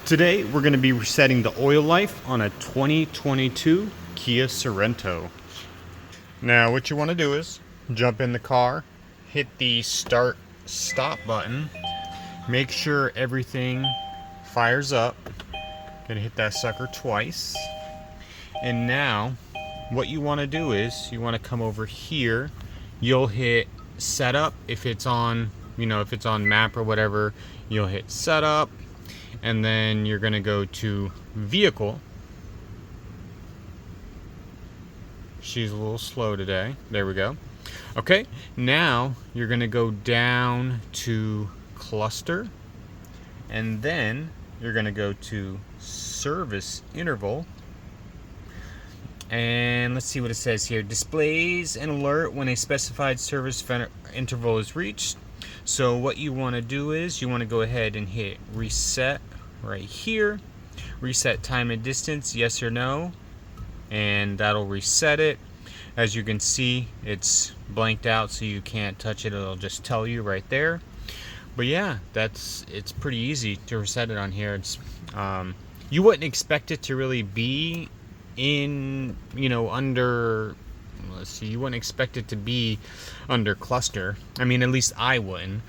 Today we're going to be resetting the oil life on a 2022 Kia Sorento. Now what you want to do is jump in the car, hit the start stop button, make sure everything fires up. Gonna hit that sucker twice. And now what you want to do is you want to come over here. You'll hit setup if it's on, if it's on map or whatever, you'll hit setup. And then you're going to go to vehicle. She's a little slow today. There we go. Okay, now you're going to go down to cluster. And then you're going to go to service interval. And let's see what it says here. Displays an alert when a specified service interval is reached. So what you want to do is you want to go ahead and hit reset right here. Reset time and distance, yes or no, and that'll reset it. As you can see, it's blanked out so you can't touch it. It'll just tell you right there. But yeah, it's pretty easy to reset it on here. It's you wouldn't expect it to really be in under, let's see, you wouldn't expect it to be under cluster. I mean, at least I wouldn't.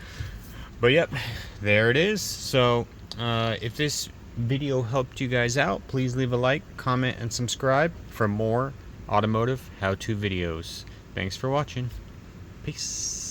But yep, there it is. So if this video helped you guys out, please leave a like, comment, and subscribe for more automotive how-to videos. Thanks for watching. Peace.